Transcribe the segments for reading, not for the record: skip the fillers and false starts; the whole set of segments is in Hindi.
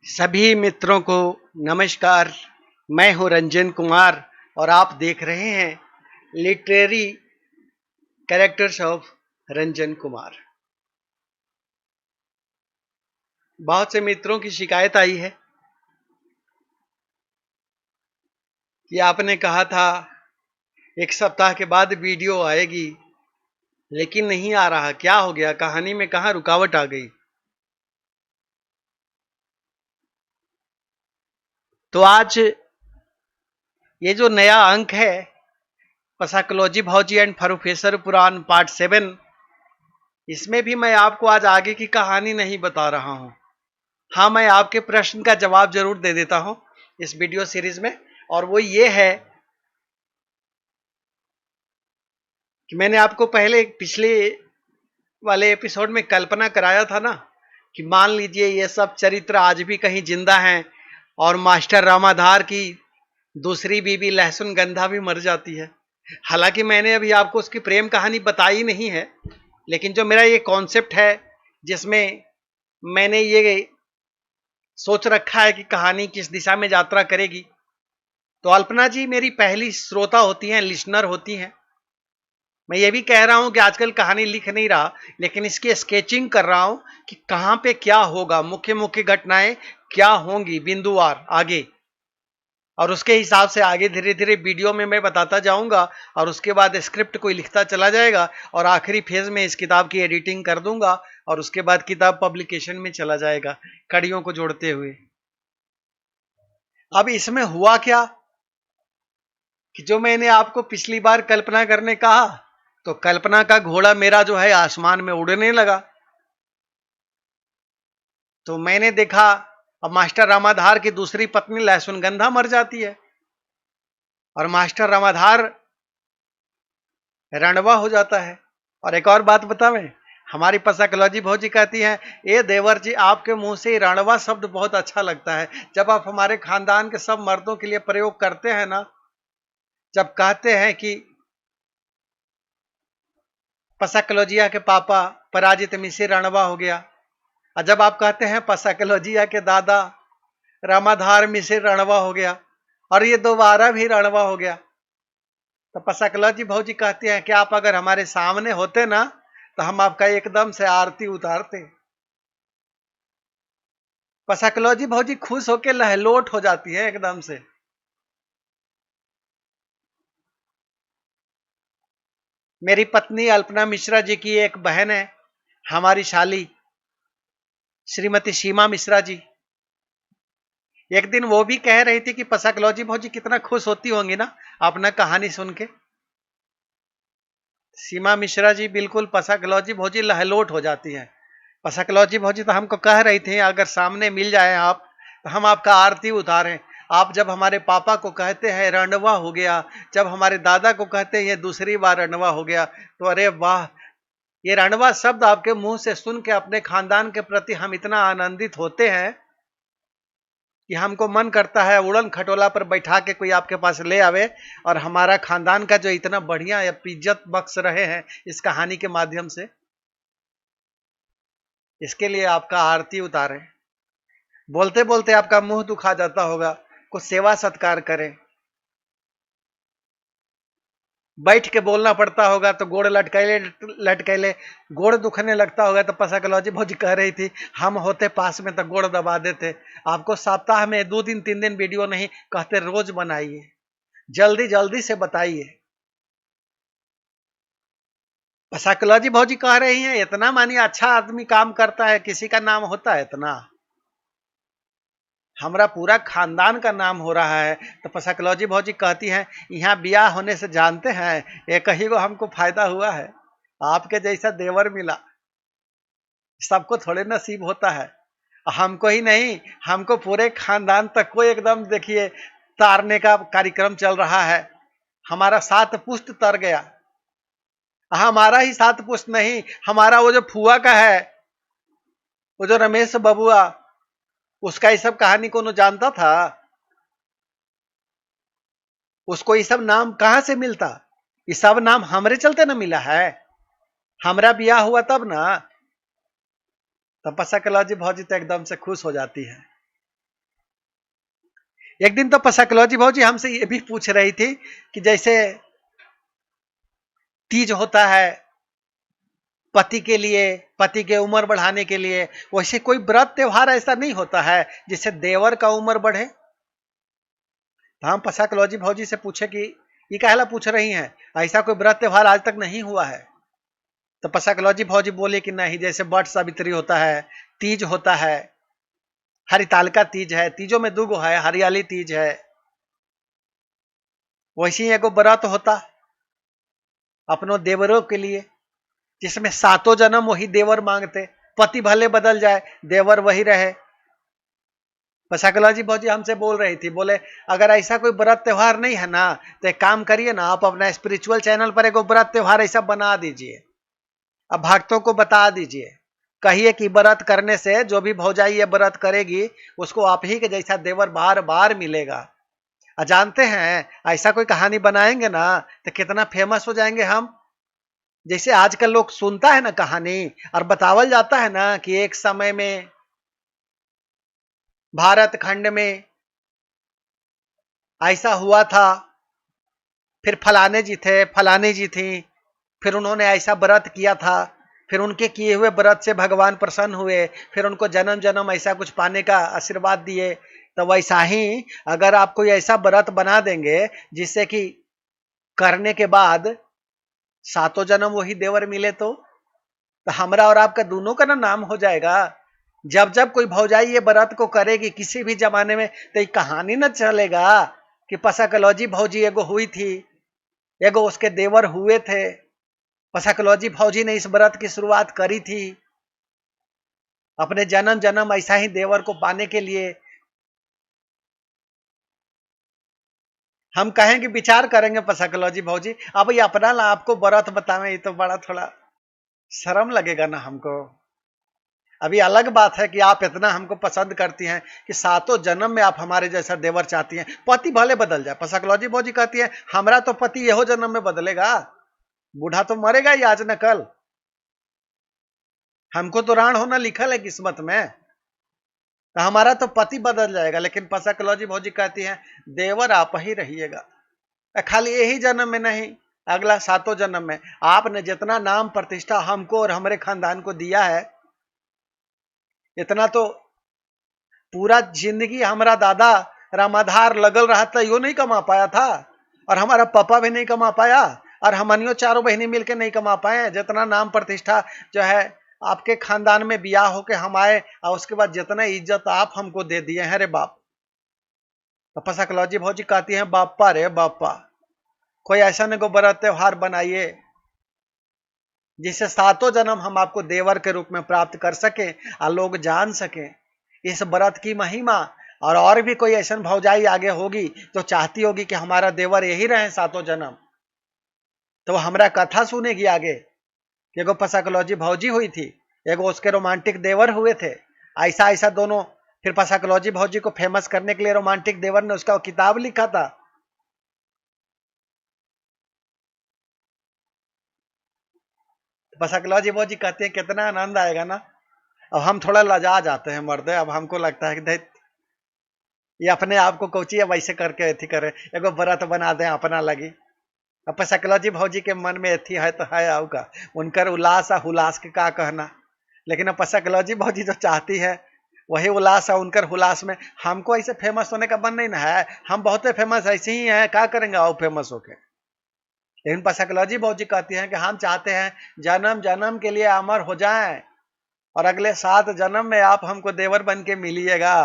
सभी मित्रों को नमस्कार। मैं हूं रंजन कुमार और आप देख रहे हैं literary characters of Ranjan Kumar. बहुत से मित्रों की शिकायत आई है कि आपने कहा था एक सप्ताह के बाद वीडियो आएगी, लेकिन नहीं आ रहा। क्या हो गया? कहानी में कहां रुकावट आ गई? तो आज ये जो नया अंक है, पसाकोलॉजी भौजी एंड प्रोफेसर पुराण पार्ट 7, इसमें भी मैं आपको आज आगे की कहानी नहीं बता रहा हूं। हाँ, मैं आपके प्रश्न का जवाब जरूर दे देता हूं इस वीडियो सीरीज में, और वो ये है कि मैंने आपको पहले पिछले वाले एपिसोड में कल्पना कराया था ना कि मान लीजिए ये सब चरित्र आज भी कहीं जिंदा हैं और मास्टर रामाधार की दूसरी बीबी लहसुन गंधा भी मर जाती है। हालांकि मैंने अभी आपको उसकी प्रेम कहानी बताई नहीं है, लेकिन जो मेरा ये कॉन्सेप्ट है जिसमें मैंने ये सोच रखा है कि कहानी किस दिशा में यात्रा करेगी, तो अल्पना जी मेरी पहली श्रोता होती हैं, लिसनर होती हैं। मैं ये भी कह रहा हूं कि आजकल कहानी लिख नहीं रहा, लेकिन इसकी स्केचिंग कर रहा हूं कि कहां पे क्या होगा, मुख्य मुख्य घटनाएं क्या होंगी बिंदुवार आगे, और उसके हिसाब से आगे धीरे धीरे वीडियो में मैं बताता जाऊंगा, और उसके बाद स्क्रिप्ट कोई लिखता चला जाएगा और आखिरी फेज में इस किताब की एडिटिंग कर दूंगा, और उसके बाद किताब पब्लिकेशन में चला जाएगा कड़ियों को जोड़ते हुए। अब इसमें हुआ क्या कि जो मैंने आपको पिछली बार कल्पना करने कहा, तो कल्पना का घोड़ा मेरा जो है आसमान में उड़ने लगा। तो मैंने देखा अब मास्टर रामाधार की दूसरी पत्नी लहसुन गंधा मर जाती है और मास्टर रामाधार रणवा हो जाता है। और एक और बात बतावें, हमारी पसाकोलॉजी भौजी कहती है, ए देवर जी, आपके मुंह से रणवा शब्द बहुत अच्छा लगता है। जब आप हमारे खानदान के सब मर्दों के लिए प्रयोग करते हैं ना, जब कहते हैं कि पसाकोलॉजिया के पापा पराजित मिश्र रणवा हो गया, और जब आप कहते हैं पसाकोलॉजिया के दादा रामाधार मिश्र रणवा हो गया, और ये दोबारा भी रणवा हो गया, तो पसाकोलॉजी भौजी कहते हैं कि आप अगर हमारे सामने होते ना तो हम आपका एकदम से आरती उतारते। पसाकोलॉजी भौजी खुश होकर लहलोट हो जाती है एकदम से। मेरी पत्नी अल्पना मिश्रा जी की एक बहन है, हमारी शाली श्रीमती सीमा मिश्रा जी। एक दिन वो भी कह रही थी कि पसाकोलॉजी भौजी कितना खुश होती होंगी ना अपना कहानी सुन के। सीमा मिश्रा जी बिल्कुल पसाकोलॉजी भौजी लहलोट हो जाती हैं। पसाकोलॉजी भौजी तो हमको कह रही थी, अगर सामने मिल जाए आप तो हम आपका आरती उतारें। आप जब हमारे पापा को कहते हैं रणवा हो गया, जब हमारे दादा को कहते हैं ये दूसरी बार रणवा हो गया, तो अरे वाह, ये रणवा शब्द आपके मुंह से सुन के अपने खानदान के प्रति हम इतना आनंदित होते हैं कि हमको मन करता है उड़न खटोला पर बैठा के कोई आपके पास ले आवे और हमारा खानदान का जो इतना बढ़िया इज्जत बख्श रहे हैं इस कहानी के माध्यम से, इसके लिए आपका आरती उतारें। बोलते बोलते आपका मुंह दुखा जाता होगा, कुछ सेवा सत्कार करें। बैठ के बोलना पड़ता होगा तो गोड़ लटकैले लटकैले गोड़ दुखने लगता होगा। तो पसाकोलॉजी भौजी कह रही थी, हम होते पास में तो गोड़ दबा देते। आपको सप्ताह में 2 दिन 3 दिन वीडियो नहीं कहते, रोज बनाइए, जल्दी जल्दी से बताइए। पसाकोलॉजी भौजी कह रही हैं, इतना मानिए अच्छा आदमी काम करता है, किसी का नाम होता है इतना? हमारा पूरा खानदान का नाम हो रहा है। तो पसाकोलॉजी भौजी कहती हैं, यहाँ ब्याह होने से जानते हैं एक ही को हमको फायदा हुआ है, आपके जैसा देवर मिला। सबको थोड़े नसीब होता है, हमको ही नहीं, हमको पूरे खानदान तक को एकदम देखिए तारने का कार्यक्रम चल रहा है। हमारा 7 पुश्त तर गया। हमारा ही 7 पुश्त नहीं, हमारा वो जो फुआ का है, वो जो रमेश बबुआ, उसका ये सब कहानी कोनो जानता था? उसको ये सब नाम कहां से मिलता? ये सब नाम हमरे चलते ना मिला है। हमरा ब्याह हुआ तब ना। तपस्या कलौजी भौजी तो एकदम से खुश हो जाती है। एक दिन तो तपस्या कलौजी भौजी हमसे ये भी पूछ रही थी कि जैसे तीज होता है पति के लिए, पति के उम्र बढ़ाने के लिए, वैसे कोई व्रत त्योहार ऐसा नहीं होता है जिससे देवर का उम्र बढ़े। तो हम तपस्या कलौजी भौजी से पूछे कि ये काहेला पूछ रही हैं, ऐसा कोई व्रत त्योहार आज तक नहीं हुआ है। तो तपस्या कलौजी भौजी बोले कि नहीं, जैसे वट सावित्री होता है, तीज होता है, हरितालिका तीज है, तीजों में 2 गो है, हरियाली तीज है, वैसे ही एगो व्रत होता अपनों देवरों के लिए, जिसमें 7 जन्म वही देवर मांगते, पति भले बदल जाए देवर वही रहे। पसाकलौजी भौजी हमसे बोल रही थी, बोले अगर ऐसा कोई व्रत त्योहार नहीं है ना तो एक काम करिए ना, आप अपना स्पिरिचुअल चैनल पर एक व्रत त्योहार ऐसा बना दीजिए, अब भक्तों को बता दीजिए, कहिए कि व्रत करने से जो भी भौजाई ये व्रत करेगी उसको आप ही के जैसा देवर बार बार मिलेगा। जानते हैं ऐसा कोई कहानी बनाएंगे ना तो कितना फेमस हो जाएंगे हम। जैसे आजकल लोग सुनता है ना कहानी और बतावल जाता है ना कि एक समय में भारत खंड में ऐसा हुआ था, फिर फलाने जी थे, फलानी जी थी, फिर उन्होंने ऐसा व्रत किया था, फिर उनके किए हुए व्रत से भगवान प्रसन्न हुए, फिर उनको जन्म जन्म ऐसा कुछ पाने का आशीर्वाद दिए। तो वैसा ही अगर आप कोई ऐसा व्रत बना देंगे जिससे कि करने के बाद 7 जन्म वही देवर मिले तो हमरा और आपका दोनों का ना नाम हो जाएगा। जब जब कोई भौजाई ये व्रत को करेगी किसी भी जमाने में तो ये कहानी न चलेगा कि पसाकलौजी भौजी एगो हुई थी, एगो उसके देवर हुए थे, पसाकलौजी भौजी ने इस व्रत की शुरुआत करी थी अपने जन्म जन्म ऐसा ही देवर को पाने के लिए। हम कहेंगे विचार करेंगे पसाकलौजी भौजी, अब ये अपना ला आपको व्रत बतावे, ये तो बड़ा थोड़ा शर्म लगेगा ना हमको। अभी अलग बात है कि आप इतना हमको पसंद करती हैं कि 7 जन्म में आप हमारे जैसा देवर चाहती हैं, पति भले बदल जाए। पसाकलौजी भौजी कहती है हमारा तो पति यहो जन्म में बदलेगा, बूढ़ा तो मरेगा ही आज न कल, हमको तो राण होना लिखल है किस्मत में, तो हमारा तो पति बदल जाएगा। लेकिन पसाकलौजी भौजी कहती हैं देवर आप ही रहिएगा, खाली यही जन्म में नहीं, अगला 7 जन्म में। आपने जितना नाम प्रतिष्ठा हमको और हमारे खानदान को दिया है, इतना तो पूरा जिंदगी हमारा दादा रामाधार लगल रहा था, यो नहीं कमा पाया था, और हमारा पापा भी नहीं कमा पाया, और हमनियो चारों बहनी मिलकर नहीं कमा पाए। जितना नाम प्रतिष्ठा जो है आपके खानदान में बियाह होके हम आए, और उसके बाद जितना इज्जत आप हमको दे दिए हैं रे बाप। तो पसाकलौजी भौजी कहती हैं बापा रे बापा, कोई ऐसा नहीं को बड़ा त्योहार बनाइए जिससे 7 जन्म हम आपको देवर के रूप में प्राप्त कर सके और लोग जान सके इस व्रत की महिमा। और भी कोई ऐसा भौजाई आगे होगी तो चाहती होगी कि हमारा देवर यही रहे 7 जन्म, तो हमारा कथा सुनेगी आगे कि एगो पसाकलौजी भौजी हुई थी, एगो उसके रोमांटिक देवर हुए थे, ऐसा ऐसा दोनों। फिर पसाकलौजी भौजी को फेमस करने के लिए रोमांटिक देवर ने उसका किताब लिखा था। पसाकलौजी भौजी कहते हैं कितना आनंद आएगा ना। अब हम थोड़ा लजा जाते हैं मर्दे, अब हमको लगता है कि देख ये अपने आप को कोची अब ऐसे करके एथी करे, एगो व्रत बना दे अपना लगी। अब पसाकलौजी भौजी के मन में एथी है तो है, आउ का उनकर उल्लास है, हुलास के का कहना। लेकिन अब पसाकलौजी भौजी जो चाहती है वही उल्लास है उनकर हुलास में। हमको ऐसे फेमस होने का मन नहीं ना है, हम बहुत फेमस ऐसे ही हैं, क्या करेंगे आओ फेमस होके। लेकिन पसाकलौजी भौजी कहती हैं कि हम चाहते हैं जन्म जन्म के लिए अमर हो जाएं और अगले 7 जन्म में आप हमको देवर बन के मिलिएगा।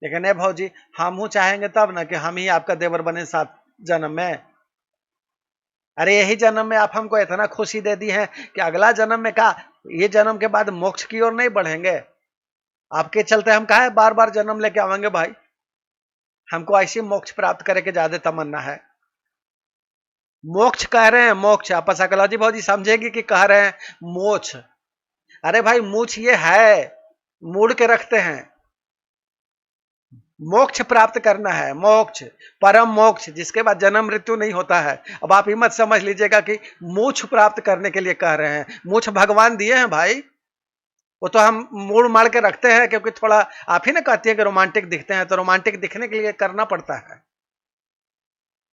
लेकिन ए भौजी हम चाहेंगे तब ना कि हम ही आपका देवर बने 7 जन्म में। अरे यही जन्म में आप हमको इतना खुशी दे दी है कि अगला जन्म में का, ये जन्म के बाद मोक्ष की ओर नहीं बढ़ेंगे। आपके चलते हम कहा बार बार जन्म लेके आवेंगे भाई, हमको ऐसी मोक्ष प्राप्त करे के ज्यादा तमन्ना है। मोक्ष कह रहे हैं, मोक्ष। आप पसाकलौजी भौजी समझेगी कि कह रहे हैं मोक्ष। अरे भाई मोक्ष ये है, मूड के रखते हैं, मोक्ष प्राप्त करना है, मोक्ष परम मोक्ष जिसके बाद जन्म मृत्यु नहीं होता है। अब आप ही मत समझ लीजिएगा कि मोक्ष प्राप्त करने के लिए कह रहे हैं, मोक्ष भगवान दिए हैं भाई। वो तो हम मूड मार के रखते हैं, क्योंकि थोड़ा आप ही ना कहती है कि रोमांटिक दिखते हैं, तो रोमांटिक दिखने के लिए करना पड़ता है।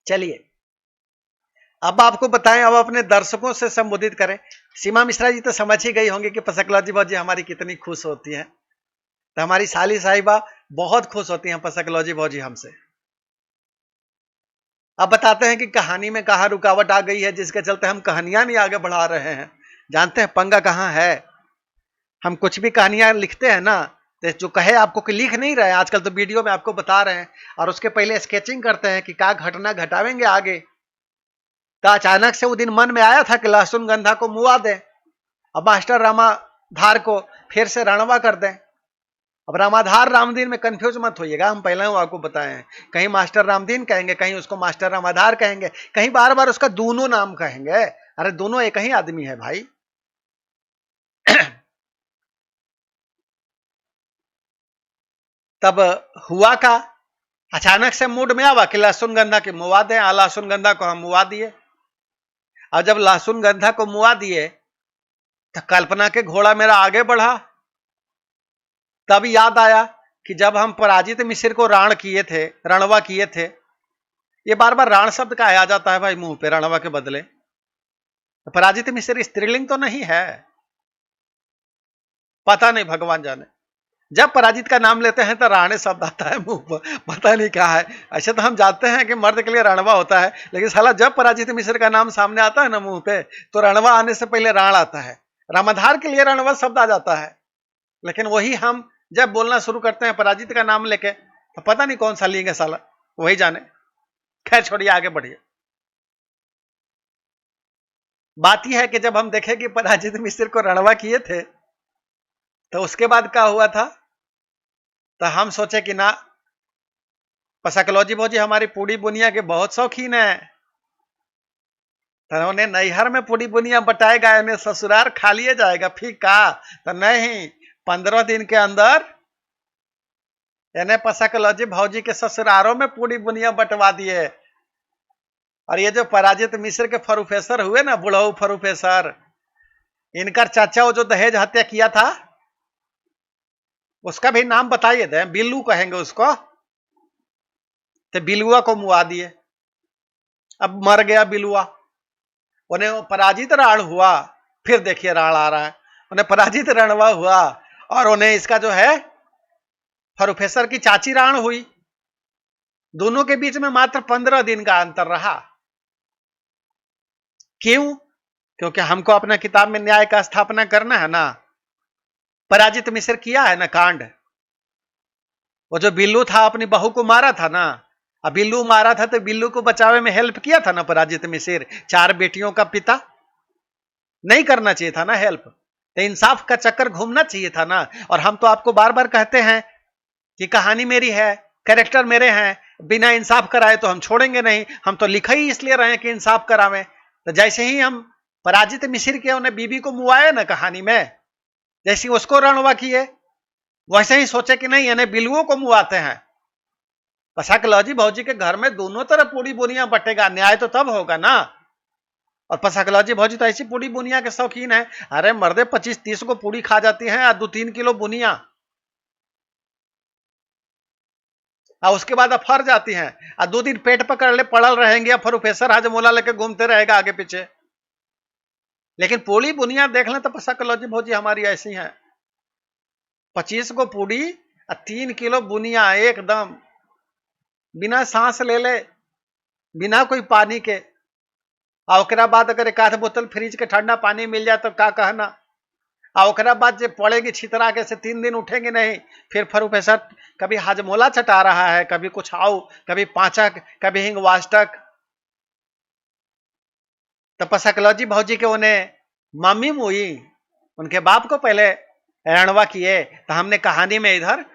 चलिए अब आपको बताएं, अब अपने दर्शकों से संबोधित करें। सीमा मिश्रा जी तो समझ ही गई होंगी कि पसकलौजी भौजी हमारी कितनी खुश होती हैं। तो हमारी साली साहिबा बहुत खुश होती हैं पसकलौजी भौजी हमसे। अब बताते हैं कि कहानी में कहां रुकावट आ गई है, जिसके चलते हम कहानियां नहीं आगे बढ़ा रहे हैं। जानते हैं पंगा कहां है? हम कुछ भी कहानियां लिखते हैं ना, तो जो कहे आपको कि लिख नहीं रहे, आजकल तो वीडियो में आपको बता रहे हैं, और उसके पहले स्केचिंग करते हैं कि क्या घटना घटावेंगे आगे। तो अचानक से वो दिन मन में आया था कि लहसुन गंधा को मुआ दें, अब मास्टर रामाधार को फिर से रणवा कर दें। अब रामाधार रामदीन में कंफ्यूज मत होइएगा, हम पहले ही आपको बताए हैं, कहीं मास्टर रामदीन कहेंगे, कहीं उसको मास्टर रामाधार कहेंगे, कहीं बार बार उसका दोनों नाम कहेंगे। अरे दोनों एक ही आदमी है भाई। तब हुआ का अचानक से मूड में आवा कि लहसुन गंधा के मुआ दें। लहसुन गंधा को हम मुआ दिए। और जब लहसुन गंधा को मुआ दिए तो कल्पना के घोड़ा मेरा आगे बढ़ा। तब याद आया कि जब हम पराजित मिस्र को राण किए थे, रणवा किए थे, ये बार बार राण शब्द का आ जाता है भाई मुंह पे रणवा के बदले। पराजित मिस्र स्त्रीलिंग तो नहीं है, पता नहीं भगवान जाने। जब पराजित का नाम लेते हैं तो राणे शब्द आता है मुंह पर, पता नहीं कहा है। ऐसे तो हम जानते हैं कि मर्द के लिए रणवा होता है, लेकिन साला जब पराजित मिस्र का नाम सामने आता है ना मुंह पे, तो रणवा आने से पहले राण आता है। रामाधार के लिए रणवा शब्द आ जाता है, लेकिन वही हम जब बोलना शुरू करते हैं पराजित का नाम लेके, तो पता नहीं कौन सा लेंगे साला, वही जाने। खैर छोड़िए, आगे बढ़िए। बात यह है कि जब हम देखें कि पराजित मिस्र को रणवा किए थे, तो उसके बाद क्या हुआ था, तो हम सोचे कि ना, पसकलौजी भौजी हमारी पूड़ी बुनिया के बहुत शौकीन है, तो उन्हें नैहर में पूड़ी बुनिया बटाएगा, इन्हें ससुराल खा लिया जाएगा फीका। तो नहीं, 15 दिन के अंदर इन्हें पसकलौजी भौजी के ससुरालों में पूड़ी बुनिया बंटवा दिए। और ये जो पराजित मिस्र के प्रोफेसर हुए ना, बुढ़ऊ प्रोफेसर, इनका चाचा वो जो दहेज हत्या किया था, उसका भी नाम बताइए दे, बिल्लू कहेंगे उसको। तो बिलुआ को मुआ दिए। अब मर गया बिलुआ, उन्हें पराजित राण हुआ। फिर देखिए राण आ रहा है, उन्हें पराजित रणवा हुआ, और उन्हें इसका जो है प्रोफेसर की चाची राण हुई। दोनों के बीच में मात्र 15 दिन का अंतर रहा। क्यों? क्योंकि हमको अपना किताब में न्याय का स्थापना करना है ना। पराजित मिस्र किया है ना कांड, वो जो बिल्लू था अपनी बहू को मारा था ना, अब बिल्लू मारा था तो बिल्लू को बचावे में हेल्प किया था ना पराजित मिस्र, 4 बेटियों का पिता। नहीं करना चाहिए था ना हेल्प, तो इंसाफ का चक्कर घूमना चाहिए था ना। और हम तो आपको बार बार कहते हैं कि कहानी मेरी है, कैरेक्टर मेरे हैं, बिना इंसाफ कराए तो हम छोड़ेंगे नहीं। हम तो लिखा ही इसलिए रहे हैं कि इंसाफ करावें। तो जैसे ही हम पराजित मिस्र के उन्हें बीबी को मुआए ना कहानी में, जैसे उसको रणवा किए, वैसे ही सोचे कि नहीं इन्हें बिलुओं को मुआते हैं। पसकलौजी भौजी के घर में दोनों तरफ पूरी बुनिया बटेगा, न्याय तो तब होगा ना। और पसकलौजी भौजी तो ऐसी पूरी बुनिया के शौकीन है, अरे मर्दे 25-30 को पूरी खा जाती हैं, 2-3 किलो बुनिया, और उसके बाद फर जाती हैं, और 2 दिन पेट पकड़ ले पड़ल रहेंगे, या प्रोफेसर हाजमोला लेके घूमते रहेगा आगे पीछे। लेकिन पूरी बुनिया देख लें तो पसकलौजी भौजी हमारी ऐसी हैं, 25 को पूरी और 3 किलो बुनिया एकदम बिना सांस ले ले, बिना कोई पानी के। और ओकरा बाद अगर 1 बोतल फ्रिज के ठंडा पानी मिल जाए तो क्या कहना। और ओकरा बाद जब पड़ेगी छितरा के से 3 दिन उठेंगे नहीं। फिर प्रोफेसर कभी हाजमोला चटा रहा है, कभी कुछ आओ, कभी पाचक, कभी हिंगवास्टक। तो पसकलौजी भौजी के उन्हें मम्मी मुई, उनके बाप को पहले रणवा किए, तो हमने कहानी में इधर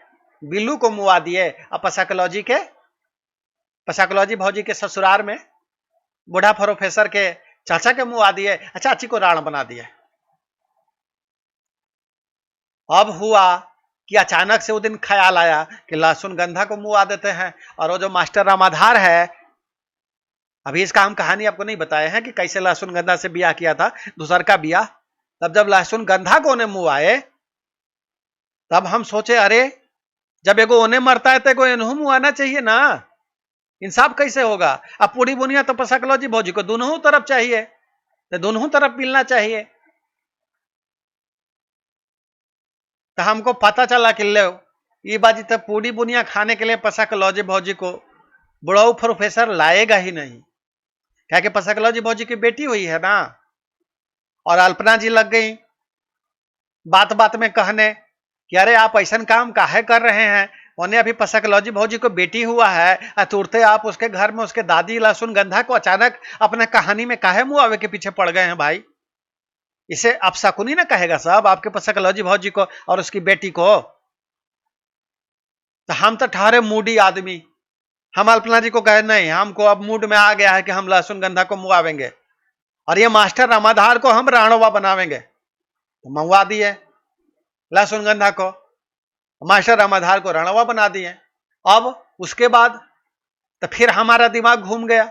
बिल्लू को मुआ दिए, और पसकलौजी भौजी के ससुराल में बूढ़ा प्रोफेसर के चाचा के मुआ दिए, चाची को राण बना दिए। अब हुआ कि अचानक से वो दिन ख्याल आया कि लहसुन गंधा को मुआ देते हैं, और वो जो मास्टर रामाधार है, अभी इसका हम कहानी आपको नहीं बताए हैं कि कैसे लहसुन गंधा से ब्याह किया था, दूसर का ब्याह। तब जब लहसुन गंधा को उन्हें मुआए, तब हम सोचे अरे जब एगो ओने मरता है तो एगो एनहू मुआना चाहिए ना, इंसाफ कैसे होगा। अब पूरी बुनिया तो पसकलॉजी भौजी को दोनों तरफ चाहिए, तो दोनों तरफ मिलना चाहिए। तो हमको पता चला कि ले ये बाजी तो पूरी बुनिया खाने के लिए पसकलॉजी भौजी को बुढ़ाऊ प्रोफेसर लाएगा ही नहीं, क्या कि पसकलॉजी भौजी की बेटी हुई है ना। और अल्पना जी लग गई बात बात में कहने कि अरे आप ऐसा काम काहे कर रहे हैं, उन्हें अभी पसकलॉजी भौजी को बेटी हुआ है, तुरते आप उसके घर में उसके दादी लहसुन गंधा को अचानक अपने कहानी में काहे मुआवे के पीछे पड़ गए हैं भाई। इसे आप शकुनी ना कहेगा सब आपके पसकलॉजी भौजी को और उसकी बेटी को। तो हम तो ठहरे मूडी आदमी, हम अल्पना जी को कहे नहीं, हमको अब मूड में आ गया है कि हम लहसुन गंधा को मुआवेंगे और ये मास्टर रामाधार को हम राणवा बनावेंगे। तो मंगवा दिए लहसुन गंधा को, मास्टर रामाधार को राणवा बना दिए। अब उसके बाद तो फिर हमारा दिमाग घूम गया,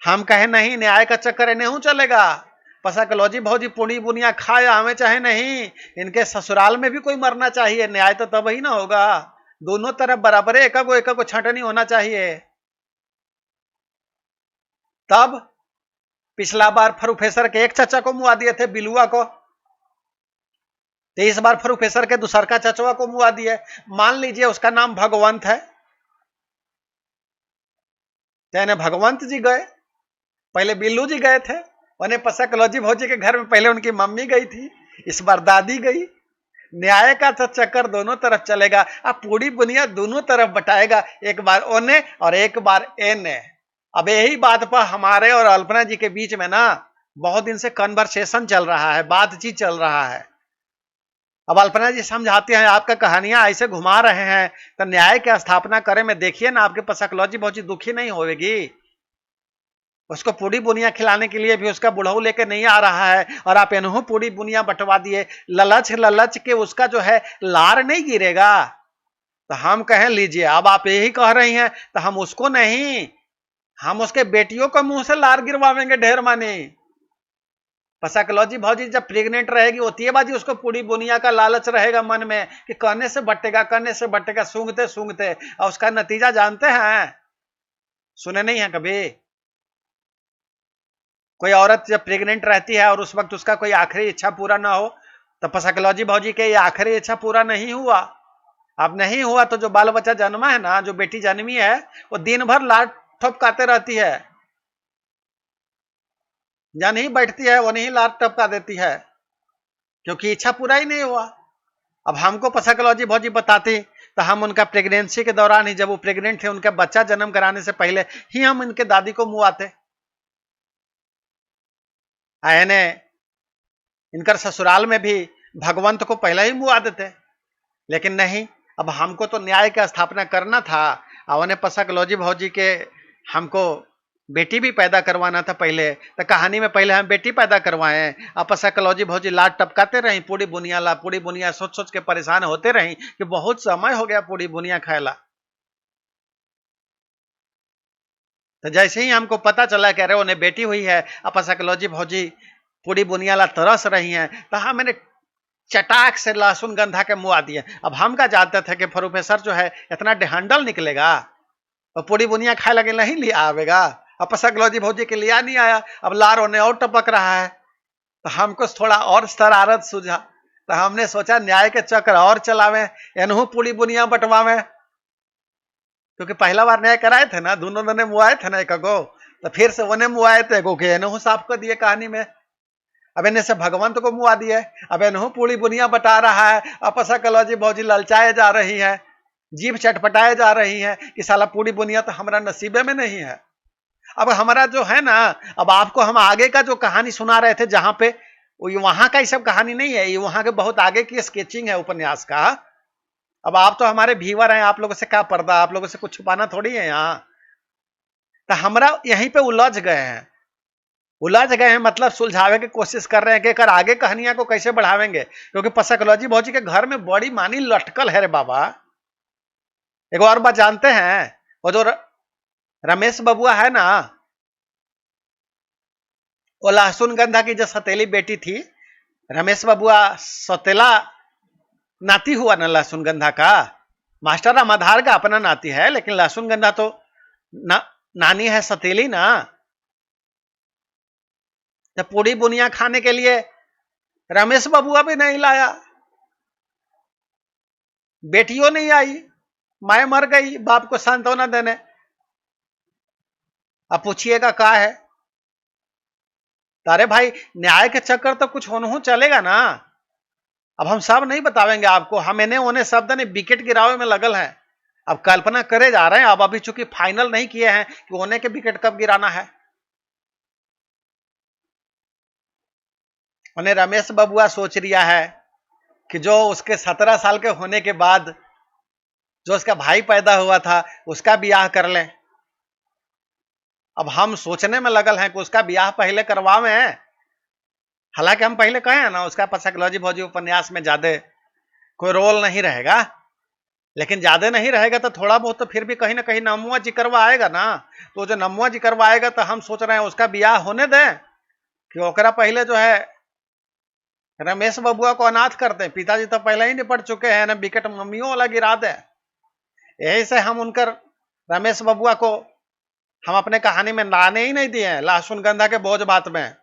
हम कहे नहीं न्याय का चक्कर नहीं चलेगा, पसकलॉजी भौजी पूरी बुनिया खाए हमें चाहे नहीं, इनके ससुराल में भी कोई मरना चाहिए, न्याय तो तब ही ना होगा, दोनों तरफ बराबर है, एक को छटनी होना चाहिए। तब पिछला बार प्रोफेसर के एक चचा को मुआ दिए थे बिलुआ को, तो इस बार प्रोफेसर के दूसर का चचवा को मुआ दिए। मान लीजिए उसका नाम भगवंत है, यानी भगवंत जी गए, पहले बिल्लू जी गए थे, उन्हें पसकलॉजी भौजी के घर में पहले उनकी मम्मी गई थी, इस बार दादी गई। न्याय का तो चक्कर दोनों तरफ चलेगा, अब पूरी बुनिया दोनों तरफ बटाएगा, एक बार ओने और एक बार एने। अब यही बात पर हमारे और अल्पना जी के बीच में ना बहुत दिन से कन्वर्सेशन चल रहा है, बातचीत चल रहा है। अब अल्पना जी समझाते हैं आपका कहानियां ऐसे घुमा रहे हैं तो न्याय की स्थापना करें में देखिए ना आपके पसकलॉजी भौजी दुखी नहीं होगी, उसको पूरी बुनिया खिलाने के लिए भी उसका बुढ़ऊ लेके नहीं आ रहा है और आप इन्हों पूरी बुनिया बंटवा दिए, ललच ललच के उसका जो है लार नहीं गिरेगा। तो हम कहें लीजिए अब आप यही कह रही हैं तो हम उसको नहीं, हम उसके बेटियों को मुंह से लार गिरवावेंगे ढेर मानी। पसकलॉजी भौजी जब प्रेग्नेंट रहेगी होती है बाजी, उसको पूरी बुनिया का लालच रहेगा मन में कि कहने से बटेगा कहने से बटेगा, सूंघते सूंघते, और उसका नतीजा जानते हैं, सुने नहीं है कभी। कोई औरत जब प्रेग्नेंट रहती है और उस वक्त उसका कोई आखिरी इच्छा पूरा ना हो, तो पसकलॉजी भौजी के ये आखिरी इच्छा पूरा नहीं हुआ। अब नहीं हुआ तो जो बाल बच्चा जन्मा है ना, जो बेटी जन्मी है, वो दिन भर लाट ठपकाते रहती है, या नहीं बैठती है वो नहीं लाट टपका देती है, क्योंकि इच्छा पूरा ही नहीं हुआ। अब हमको पसकलॉजी भौजी बताती तो हम उनका प्रेगनेंसी के दौरान ही, जब वो प्रेग्नेंट थे, उनका बच्चा जन्म कराने से पहले ही हम इनके दादी को मुआते, आने इनकर ससुराल में भी भगवंत को पहले ही मुआ देते। लेकिन नहीं, अब हमको तो न्याय की स्थापना करना था और उन्हें पसकलॉजी भौजी के हमको बेटी भी पैदा करवाना था पहले, तो कहानी में पहले हम बेटी पैदा करवाएं, अब पसकलॉजी भौजी लाट टपकाते रही पूरी बुनिया सोच सोच के परेशान होते रही कि बहुत समय हो गया पूरी बुनिया खाएला। तो जैसे ही हमको पता चला कि अरे उन्हें बेटी हुई है, अब पसकलॉजी भौजी पूरी बुनिया ला तरस रही हैं, तो हाँ मैंने चटाक से लहसुन गंधा के मुआ दिए। अब हम क्या जानते थे कि प्रोफेसर जो है इतना डेहंडल निकलेगा और पूरी बुनिया खाए लगे नहीं लिया आवेगा। अब पसकलॉजी भौजी के लिया नहीं आया, अब लार होने और टपक रहा है, तो हमको थोड़ा और शरारत सूझा, तो हमने सोचा न्याय के चक्र और चलावे, एनहू पूरी बुनिया बंटवावे, क्योंकि पहला बार न्याय कराए थे ना, दोनों ने मुआए थे ना एक गो, तो फिर से उन्हें मुआए थे एगो के एनहू साफ कर दिए कहानी में। अब इन्हें से भगवंत को मुआ दिए, अब इन्हों पूरी बुनिया बता रहा है, अब पसकलॉजी भौजी ललचाए जा रही है, जीभ चटपटाए जा रही है कि साला पूरी बुनिया तो हमारा नसीबे में नहीं है। अब हमारा जो है ना, अब आपको हम आगे का जो कहानी सुना रहे थे जहां पे, वहां का ये सब कहानी नहीं है, ये वहां के बहुत आगे की स्केचिंग है उपन्यास का। अब आप तो हमारे व्यूअर हैं, आप लोगों से क्या पर्दा, आप लोगों से कुछ छुपाना थोड़ी है यहाँ। तो हमरा यहीं पे उलझ गए हैं, मतलब सुलझावे की कोशिश कर रहे हैं कि कर आगे कहानियां को कैसे बढ़ावेंगे, क्योंकि पसकलॉजी भौजी के घर में बड़ी मानी लटकल है रे बाबा। एक और बात जानते हैं, वो जो रमेश बबुआ है ना, वो लहसुन गंधा की जो सौतेली बेटी थी, रमेश बबुआ सौतेला नाती हुआ ना लहसुन गंधा का। मास्टर रामाधार का अपना नाती है, लेकिन लहसुन गंधा तो नानी है सतीली ना। जब पूरी बुनिया खाने के लिए रमेश बबुआ भी नहीं लाया, बेटियों नहीं आई, माए मर गई बाप को सांत्वना देने। अब पूछिएगा क्या है। तारे भाई न्याय के चक्कर तो कुछ होनहु चलेगा ना। अब हम सब नहीं बतावेंगे आपको, हम इन्हें उन्हें शब्द ने विकेट गिरावे में लगल है। अब कल्पना करे जा रहे हैं, अब अभी चूंकि फाइनल नहीं किए हैं कि उन्हें के विकेट कब गिराना है। उन्हें रमेश बबुआ सोच रिया है कि जो उसके 17 साल के होने के बाद जो उसका भाई पैदा हुआ था उसका ब्याह कर लें। अब हम सोचने में लगल हैं कि उसका ब्याह पहले करवावे। हालांकि हम पहले कहे हैं ना, उसका साइकोलॉजी भौजी उपन्यास में ज्यादा कोई रोल नहीं रहेगा, लेकिन ज्यादा नहीं रहेगा तो थोड़ा बहुत तो फिर भी कहीं ना कहीं नमुआ जिक्रवा आएगा ना। तो जो नमुआ जिक्रवा आएगा तो हम सोच रहे हैं उसका ब्याह होने दें कि ओकरा पहले जो है रमेश बबुआ को अनाथ करते हैं। पिताजी तो पहले ही निपट चुके हैं ना, विकेट मम्मियों वाला गिरा दे। यही से हम उनकर रमेश बबुआ को हम अपने कहानी में लाने ही नहीं दिए हैं। लहसुन गंधा के बोझ बात में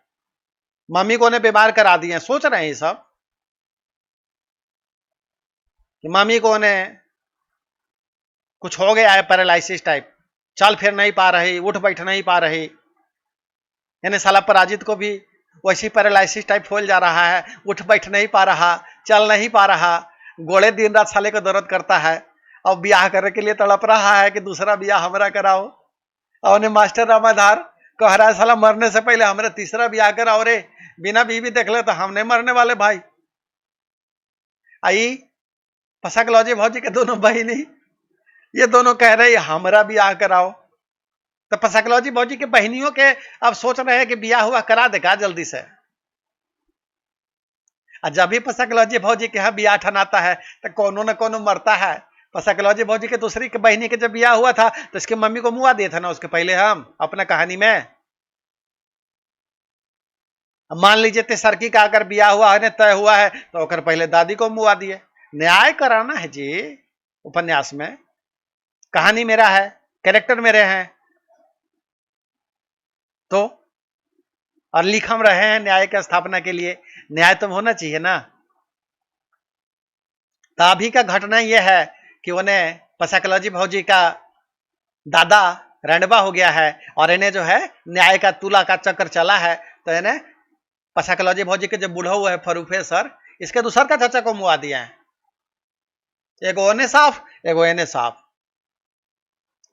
मम्मी को उन्हें बीमार करा दिए। सोच रहे हैं सब कि मम्मी को उन्हें कुछ हो गया है, पैरालिसिस टाइप, चल फिर नहीं पा रही, उठ बैठ नहीं पा रही। यानी साला पराजित को भी वैसी पैरालिसिस टाइप हो जा रहा है, उठ बैठ नहीं पा रहा, चल नहीं पा रहा, गोड़े दिन रात साले को दर्द करता है। अब ब्याह करने के लिए तड़प रहा है कि दूसरा ब्याह हमारा कराओ। और उन्हें मास्टर रामाधार कह रहा है साला मरने से पहले हमारा तीसरा ब्याह कराओ रे, बिना बीवी देख ले तो हम नहीं मरने वाले भाई। आई साइकोलॉजी भौजी के दोनों बहनी ये दोनों कह रहे हमारा ब्याह कराओ। तो साइकोलॉजी भौजी के बहनियों के अब सोच रहे हैं कि ब्याह हुआ करा देगा जल्दी से। और जब भी साइकोलॉजी भौजी के यहाँ ब्याह ठनाता है तो कोनो न कोनो मरता है। साइकोलॉजी भौजी के दूसरी के बहनी के जब ब्याह हुआ था तो इसकी मम्मी को मुआ दिए थे ना उसके पहले हम अपना कहानी में। मान लीजिए तेसरकी का अगर ब्याह हुआ है तय हुआ है तो अगर पहले दादी को मुआ दिए। न्याय कराना है जी उपन्यास में। कहानी मेरा है, कैरेक्टर मेरे हैं, तो और लिख हम रहे हैं न्याय की स्थापना के लिए, न्याय तो होना चाहिए ना। तो अभी का घटना यह है कि उन्हें साइकोलॉजी भौजी का दादा रंडवा हो गया है और इन्हें जो है न्याय का तुला का चक्कर चला है। तो इन्हें साइकोलॉजी भौजी के जो बूढ़ा हुआ है फरूफे सर, इसके दूसर का चाचा को मुआ दिया है। एगो ओने साफ एगो एने साफ।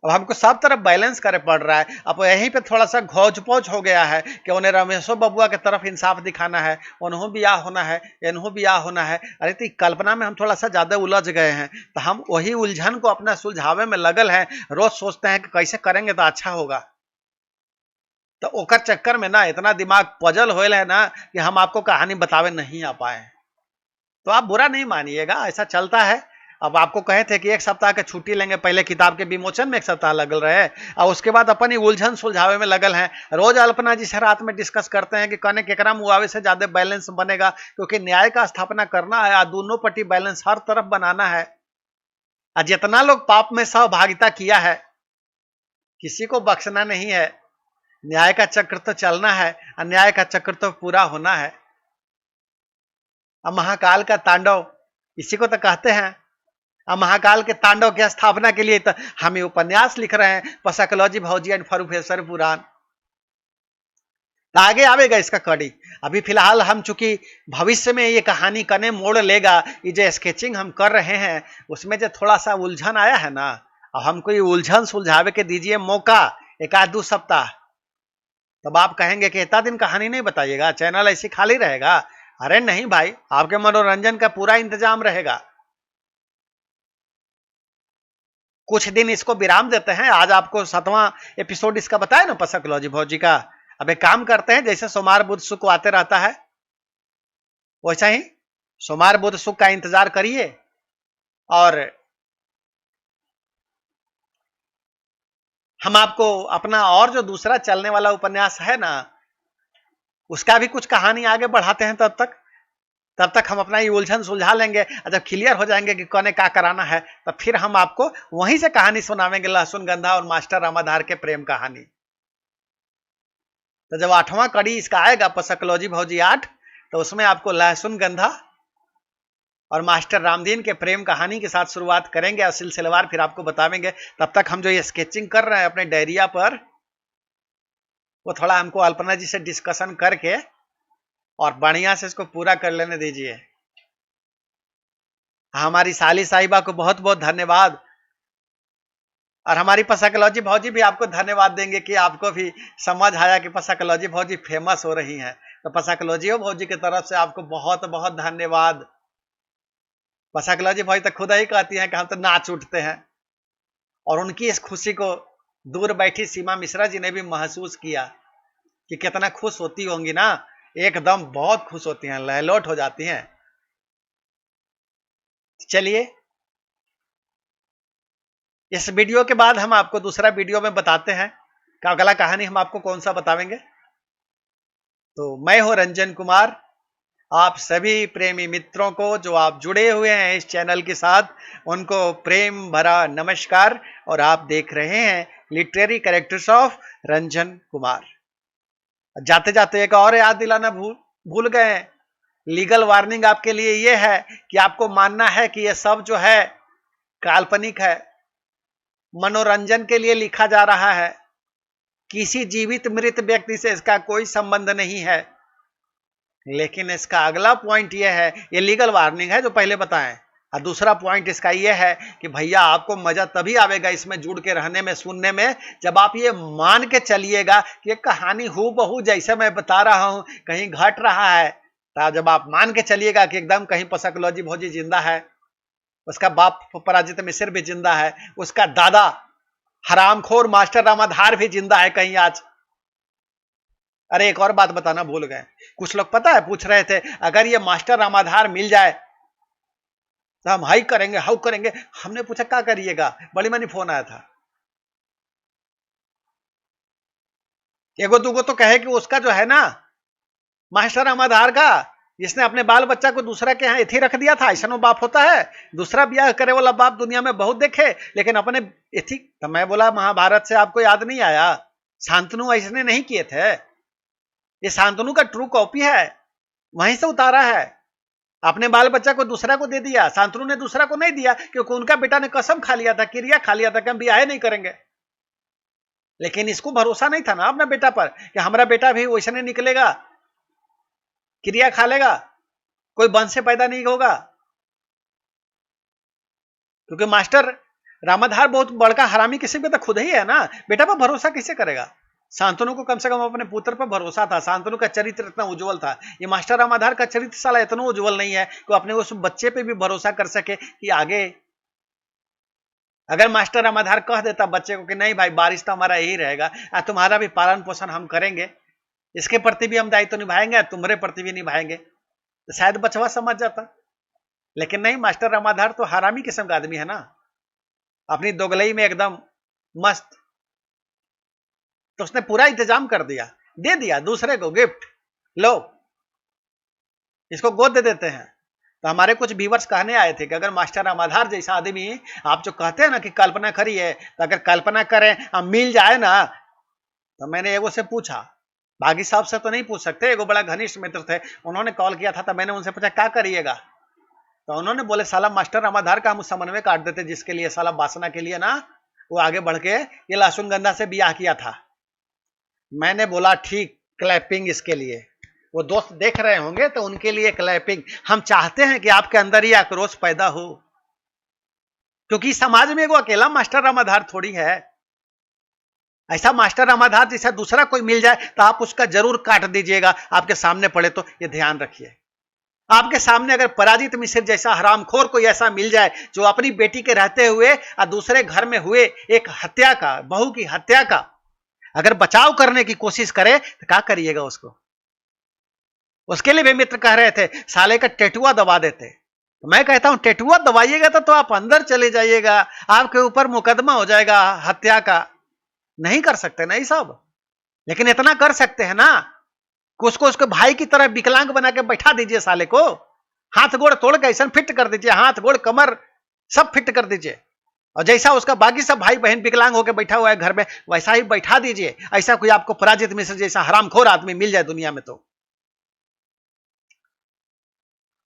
अब हमको सब तरफ बैलेंस करे पड़ रहा है। अब यहीं पे थोड़ा सा घोच पोच हो गया है कि उन्हें रमेशो बबुआ की तरफ इंसाफ दिखाना है, उन्हों ब्याह होना है, इन्हों ब्याह होना है। अरे तो कल्पना में हम थोड़ा सा ज्यादा उलझ गए हैं, तो हम वही उलझन को अपना सुलझावे में लगल हैं। रोज सोचते हैं कि कैसे करेंगे तो अच्छा होगा, तो ओकर चक्कर में ना इतना दिमाग पजल होल है ना कि हम आपको कहानी बतावे नहीं आ पाए। तो आप बुरा नहीं मानिएगा, ऐसा चलता है। अब आपको कहे थे कि एक सप्ताह की छुट्टी लेंगे, पहले किताब के विमोचन में एक सप्ताह लगल रहे और उसके बाद अपन ही उलझन सुलझावे में लगल हैं। रोज अल्पना जी से रात में डिस्कस करते हैं कि कने केकरा मुआवे से ज्यादा बैलेंस बनेगा, क्योंकि न्याय का स्थापना करना है, दोनों पट्टी बैलेंस हर तरफ बनाना है। और जितना लोग पाप में सहभागिता किया है किसी को बख्शना नहीं है। न्याय का चक्र तो चलना है, अन्याय का चक्र तो पूरा होना है। अब महाकाल का तांडव इसी को तो कहते हैं। अब महाकाल के तांडव की स्थापना के लिए तो हम उपन्यास लिख रहे हैं साइकोलॉजी भौजी एंड प्रोफेसर पुराण। तो आगे आवेगा इसका कड़ी। अभी फिलहाल हम चूंकि भविष्य में ये कहानी कने मोड़ लेगा, ये जो स्केचिंग हम कर रहे हैं उसमें जो थोड़ा सा उलझन आया है ना, अब हमको ये उलझन सुलझावे के दीजिए मौका, एक आध दो सप्ताह। तब आप कहेंगे कि इतना दिन कहानी नहीं बताइएगा, चैनल ऐसे खाली रहेगा। अरे नहीं भाई, आपके मनोरंजन का पूरा इंतजाम रहेगा। कुछ दिन इसको विराम देते हैं। आज आपको 7वां एपिसोड इसका बताया ना साइकोलॉजी भौजी का। अब एक काम करते हैं, जैसे सोमवार बुध शुक्र को आते रहता है वैसा ही सोमवार बुध शुक्र का इंतजार करिए। और हम आपको अपना और जो दूसरा चलने वाला उपन्यास है ना उसका भी कुछ कहानी आगे बढ़ाते हैं। तब तक तब तक हम अपना ये उलझन सुलझा लेंगे, और जब क्लियर हो जाएंगे कि कौन क्या कराना है, तब फिर हम आपको वहीं से कहानी सुनावेंगे, लहसुन गंधा और मास्टर रामाधार के प्रेम कहानी। तो जब 8वां कड़ी इसका आएगा पसकलॉजी भौजी 8, तो उसमें आपको लहसुन गंधा और मास्टर रामदीन के प्रेम कहानी के साथ शुरुआत करेंगे और सिलसिलेवार फिर आपको बतावेंगे। तब तक हम जो ये स्केचिंग कर रहे हैं अपने डायरिया पर, वो थोड़ा हमको अल्पना जी से डिस्कशन करके और बढ़िया से इसको पूरा कर लेने दीजिए। हमारी साली साहिबा को बहुत बहुत धन्यवाद, और हमारी पसकलॉजी भौजी भी आपको धन्यवाद देंगे कि आपको भी समझ आया कि पसकलॉजी भौजी फेमस हो रही हैं। तो पसकलॉजी भौजी की तरफ से आपको बहुत बहुत धन्यवाद। पसकलॉजी भौजी तो खुद ही कहती हैं कि हम तो नाच उठते हैं, और उनकी इस खुशी को दूर बैठी सीमा मिश्रा जी ने भी महसूस किया कि कितना खुश होती होंगी ना, एकदम बहुत खुश होती हैं, लहलोट हो जाती हैं। चलिए, इस वीडियो के बाद हम आपको दूसरा वीडियो में बताते हैं कि अगला कहानी हम आपको कौन सा बतावेंगे। तो मैं हूं रंजन कुमार, आप सभी प्रेमी मित्रों को जो आप जुड़े हुए हैं इस चैनल के साथ, उनको प्रेम भरा नमस्कार, और आप देख रहे हैं literary characters of Ranjan Kumar. जाते जाते एक और याद दिलाना भूल गए, लीगल वार्निंग आपके लिए यह है कि आपको मानना है कि यह सब जो है काल्पनिक है, मनोरंजन के लिए लिखा जा रहा है, किसी जीवित मृत व्यक्ति से इसका कोई संबंध नहीं है। लेकिन इसका अगला पॉइंट यह है, ये लीगल वार्निंग है जो पहले बताएं, और दूसरा पॉइंट इसका यह है कि भैया आपको मजा तभी आवेगा इसमें जुड़ के रहने में, सुनने में, जब आप ये मान के चलिएगा कि ये कहानी हूबहू जैसे मैं बता रहा हूं कहीं घट रहा है। तो जब आप मान के चलिएगा कि एकदम कहीं पसकलॉजी भौजी जिंदा है, उसका बाप पराजित मिश्र भी जिंदा है, उसका दादा हरामखोर मास्टर रामाधार भी जिंदा है कहीं आज। अरे एक और बात बताना भूल गए, कुछ लोग पता है पूछ रहे थे अगर ये मास्टर रामाधार मिल जाए तो हम हाई करेंगे हाउ करेंगे। हमने पूछा क्या करिएगा, बड़ी मनी फोन आया था, एगो दूगो तो कहे कि उसका जो है ना मास्टर रामाधार का, जिसने अपने बाल बच्चा को दूसरा के यहाँ इथी रख दिया था, ऐसा नो बाप होता है, दूसरा ब्याह करे वाला बाप दुनिया में बहुत देखे, लेकिन अपने इथी। तो मैं बोला महाभारत से आपको याद नहीं आया, शांतनु ऐसने नहीं किए थे, ये शांतनु का ट्रू कॉपी है, वहीं से उतारा है, अपने बाल बच्चा को दूसरा को दे दिया, शांतनु ने दूसरा को नहीं दिया क्योंकि उनका बेटा ने कसम खा लिया था, क्रिया खा लिया था कि हम ब्याह नहीं करेंगे। लेकिन इसको भरोसा नहीं था ना अपना बेटा पर कि हमारा बेटा भी वैसने निकलेगा, क्रिया खा लेगा, कोई वंश से पैदा नहीं होगा। क्योंकि मास्टर रामाधार बहुत बड़का हरामी किसी का तो खुद ही है ना, बेटा पर भरोसा कैसे करेगा। शांतनु को कम से कम अपने पुत्र पर भरोसा था, शांतनु का चरित्र इतना उज्जवल था। ये मास्टर रामाधार का चरित्र साला इतना उज्जवल नहीं है कि अपने उस बच्चे पे भी भरोसा कर सके कि आगे अगर मास्टर रामाधार कह देता बच्चे को कि नहीं भाई बारिश तो हमारा यही रहेगा, तुम्हारा भी पालन पोषण हम करेंगे, इसके प्रति भी हम दायित्व निभाएंगे, तुम्हारे प्रति भी निभाएंगे, तो शायद बचवा समझ जाता। लेकिन नहीं, मास्टर रामाधार तो हरामी किस्म का आदमी है ना, अपनी दोगलई में एकदम मस्त। तो उसने पूरा इंतजाम कर दिया, दे दिया दूसरे को गिफ्ट, लो इसको गोद दे देते हैं। तो हमारे कुछ व्यूअर्स कहने आए थे कि अगर मास्टर रामाधार जैसा आदमी, आप जो कहते हैं ना कि कल्पना करी है, तो अगर कल्पना करें मिल जाए ना, तो मैंने एगो से पूछा, बागी साहब से तो नहीं पूछ सकते, एगो बड़ा घनिष्ठ मित्र थे, उन्होंने कॉल किया था, तो मैंने उनसे पूछा क्या करिएगा, तो उन्होंने बोले साला मास्टर रामाधार का हम समन्वय काट देते, जिसके लिए साला वासना के लिए ना वो आगे बढ़ के ये लहसुन गंधा से ब्याह किया था। मैंने बोला ठीक, क्लैपिंग इसके लिए, वो दोस्त देख रहे होंगे तो उनके लिए क्लैपिंग। हम चाहते हैं कि आपके अंदर ही आक्रोश पैदा हो, क्योंकि समाज में वो अकेला मास्टर रामाधार थोड़ी है। ऐसा मास्टर रामाधार जैसा दूसरा कोई मिल जाए तो आप उसका जरूर काट दीजिएगा, आपके सामने पड़े तो ये ध्यान रखिए। आपके सामने अगर पराजित मिश्र जैसा हरामखोर कोई ऐसा मिल जाए जो अपनी बेटी के रहते हुए और दूसरे घर में हुए एक हत्या का, बहू की हत्या का अगर बचाव करने की कोशिश करे तो क्या करिएगा उसको। उसके लिए भी मित्र कह रहे थे साले का टेटुआ दबा देते, तो मैं कहता हूं टेटुआ दबाइएगा तो आप अंदर चले जाइएगा, आपके ऊपर मुकदमा हो जाएगा हत्या का। नहीं कर सकते नहीं सब, लेकिन इतना कर सकते हैं ना कि उसको उसके भाई की तरह विकलांग बना के बैठा दीजिए साले को, हाथ गोड़ तोड़ के ऐसा फिट कर दीजिए, हाथ गोड़ कमर सब फिट कर दीजिए, और जैसा उसका बाकी सब भाई बहन विकलांग होकर बैठा हुआ है घर में वैसा ही बैठा दीजिए। ऐसा कोई आपको पराजित मिश्र जैसा हरामखोर आदमी मिल जाए दुनिया में तो।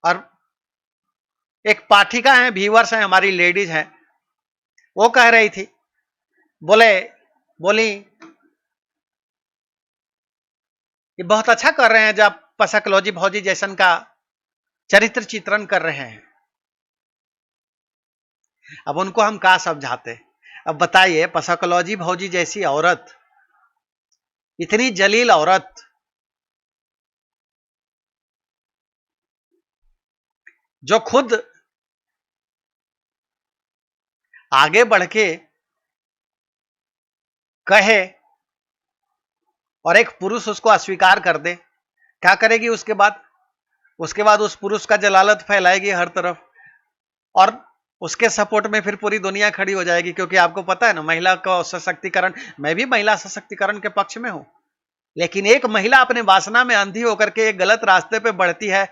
और एक पाठिका है, व्यूअर्स हैं, हमारी लेडीज हैं, वो कह रही थी, बोली ये बहुत अच्छा कर रहे हैं जब पसकलॉजी भौजी जैसन का चरित्र चित्रण कर रहे हैं। अब उनको हम क्या समझाते। अब बताइए, पसकलॉजी भौजी जैसी औरत, इतनी जलील औरत, जो खुद आगे बढ़ के कहे और एक पुरुष उसको अस्वीकार कर दे, क्या करेगी उसके बाद? उसके बाद उस पुरुष का जलालत फैलाएगी हर तरफ, और उसके सपोर्ट में फिर पूरी दुनिया खड़ी हो जाएगी। क्योंकि आपको पता है ना, महिला का सशक्तिकरण, मैं भी महिला सशक्तिकरण के पक्ष में हूं, लेकिन एक महिला अपने वासना में अंधी होकर के एक गलत रास्ते पे बढ़ती है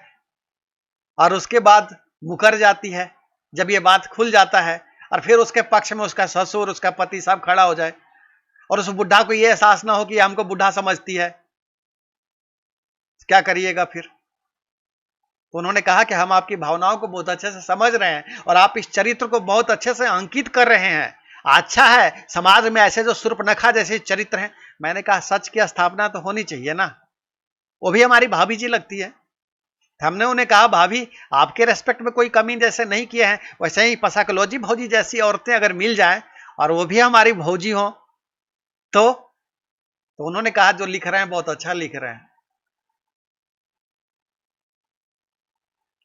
और उसके बाद मुकर जाती है। जब ये बात खुल जाता है और फिर उसके पक्ष में उसका ससुर, उसका पति सब खड़ा हो जाए, और उस बुढ़ा को यह एहसास ना हो कि हमको बुढ़ा समझती है, क्या करिएगा फिर? तो उन्होंने कहा कि हम आपकी भावनाओं को बहुत अच्छे से समझ रहे हैं और आप इस चरित्र को बहुत अच्छे से अंकित कर रहे हैं। अच्छा है, समाज में ऐसे जो शूर्पणखा जैसे चरित्र हैं। मैंने कहा सच की स्थापना तो होनी चाहिए ना। वो भी हमारी भाभी जी लगती है। हमने उन्हें कहा, भाभी आपके रेस्पेक्ट में कोई कमी जैसे नहीं किए हैं, वैसे ही पसाकलॉजी भौजी जैसी औरतें अगर मिल जाएं और वो भी हमारी भौजी हो तो उन्होंने कहा जो लिख रहे हैं बहुत अच्छा लिख रहे हैं।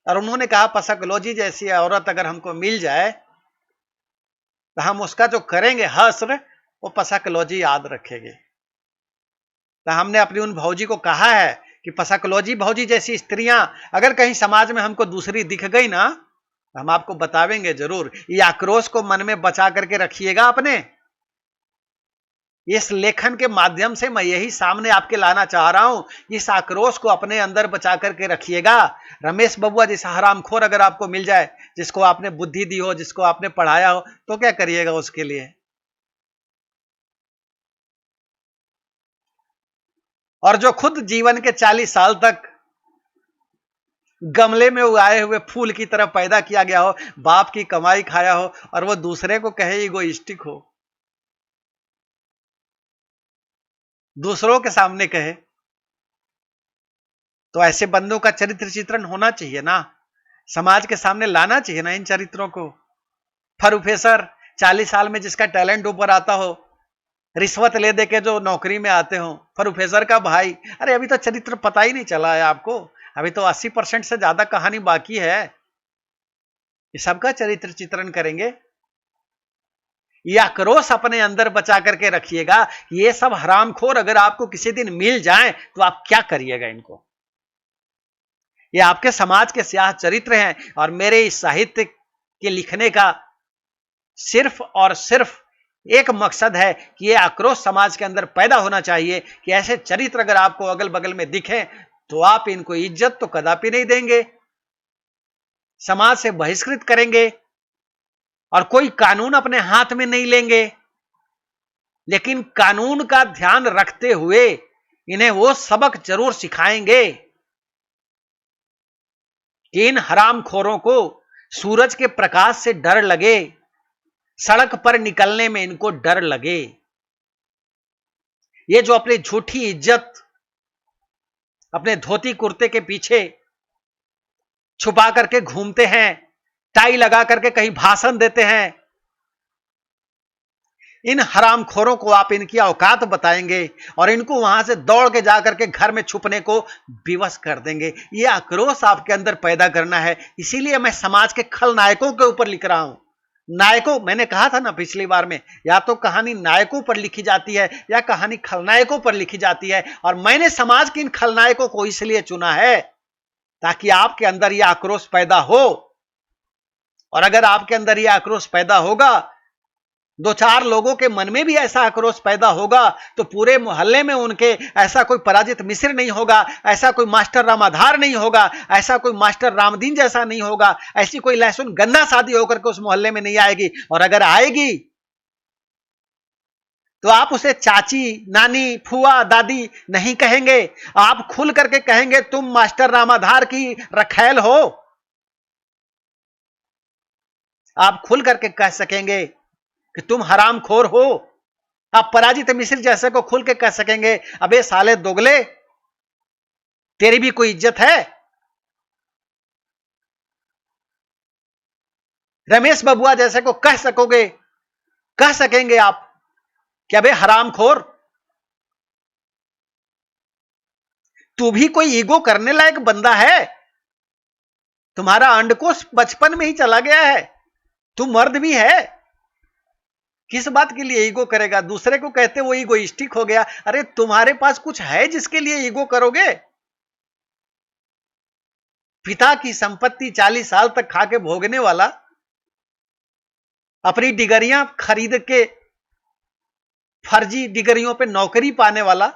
और उन्होंने कहा पसाकलॉजी जैसी औरत अगर हमको मिल जाए तो हम उसका जो करेंगे हश्र, वो पसाकलॉजी याद रखेंगे। तो हमने अपनी उन भौजी को कहा है कि पसाकलॉजी भौजी जैसी स्त्रियां अगर कहीं समाज में हमको दूसरी दिख गई ना, हम आपको बतावेंगे जरूर। ये आक्रोश को मन में बचा करके रखिएगा अपने। इस लेखन के माध्यम से मैं यही सामने आपके लाना चाह रहा हूं, इस आक्रोश को अपने अंदर बचा करके रखिएगा। रमेश बबुआ जैसा हरामखोर अगर आपको मिल जाए, जिसको आपने बुद्धि दी हो, जिसको आपने पढ़ाया हो, तो क्या करिएगा उसके लिए? और जो खुद जीवन के 40 साल तक गमले में उगाए हुए फूल की तरह पैदा किया गया हो, बाप की कमाई खाया हो, और वो दूसरे को कहे इगोइस्टिक हो, दूसरों के सामने कहे, तो ऐसे बंदों का चरित्र चित्रण होना चाहिए ना, समाज के सामने लाना चाहिए ना इन चरित्रों को। प्रोफेसर 40 साल में जिसका टैलेंट ऊपर आता हो, रिश्वत ले दे के जो नौकरी में आते हो, प्रोफेसर का भाई, अरे अभी तो चरित्र पता ही नहीं चला है आपको, अभी तो 80% से ज्यादा कहानी बाकी है। ये सबका चरित्र चित्रण करेंगे। ये आक्रोश अपने अंदर बचा करके रखिएगा। ये सब हरामखोर अगर आपको किसी दिन मिल जाएं तो आप क्या करिएगा इनको? ये आपके समाज के स्याह चरित्र हैं, और मेरे इस साहित्य के लिखने का सिर्फ और सिर्फ एक मकसद है कि ये आक्रोश समाज के अंदर पैदा होना चाहिए कि ऐसे चरित्र अगर आपको अगल बगल में दिखें तो आप इनको इज्जत तो कदापि नहीं देंगे, समाज से बहिष्कृत करेंगे और कोई कानून अपने हाथ में नहीं लेंगे, लेकिन कानून का ध्यान रखते हुए इन्हें वो सबक जरूर सिखाएंगे कि इन हरामखोरों को सूरज के प्रकाश से डर लगे, सड़क पर निकलने में इनको डर लगे। ये जो अपनी झूठी इज्जत अपने धोती कुर्ते के पीछे छुपा करके घूमते हैं, टाई लगा करके कहीं भाषण देते हैं, इन हरामखोरों को आप इनकी औकात बताएंगे और इनको वहां से दौड़ के जाकर के घर में छुपने को विवश कर देंगे। ये आक्रोश आपके अंदर पैदा करना है। इसीलिए मैं समाज के खलनायकों के ऊपर लिख रहा हूं। नायकों, मैंने कहा था ना पिछली बार में, या तो कहानी नायकों पर लिखी जाती है या कहानी खलनायकों पर लिखी जाती है, और मैंने समाज के इन खलनायकों को इसलिए चुना है ताकि आपके अंदर यह आक्रोश पैदा हो। और अगर आपके अंदर यह आक्रोश पैदा होगा दो चार लोगों के मन में भी ऐसा आक्रोश पैदा होगा तो पूरे मोहल्ले में उनके ऐसा कोई पराजित मिश्र नहीं होगा, ऐसा कोई मास्टर राम आधार नहीं होगा, ऐसा कोई मास्टर रामदीन जैसा नहीं होगा, ऐसी कोई लहसुन गन्ना शादी होकर के उस मोहल्ले में नहीं आएगी। और अगर आएगी तो आप उसे चाची, नानी, फुआ, दादी नहीं कहेंगे, आप खुल करके कहेंगे तुम मास्टर रामाधार की रखैल हो। आप खुल करके कह सकेंगे कि तुम हरामखोर हो। आप पराजित मिश्र जैसे को खुल के कह सकेंगे अबे साले दोगले, तेरी भी कोई इज्जत है। रमेश बबुआ जैसे को कह सकोगे, कह सकेंगे आप कि अबे हरामखोर, तू भी कोई ईगो करने लायक बंदा है। तुम्हारा अंडकोश बचपन में ही चला गया है, तू मर्द भी है, किस बात के लिए ईगो करेगा। दूसरे को कहते वो ईगोइस्टिक हो गया। अरे तुम्हारे पास कुछ है जिसके लिए ईगो करोगे। पिता की संपत्ति 40 साल तक खा के भोगने वाला, अपनी डिग्रियां खरीद के फर्जी डिग्रियों पे नौकरी पाने वाला,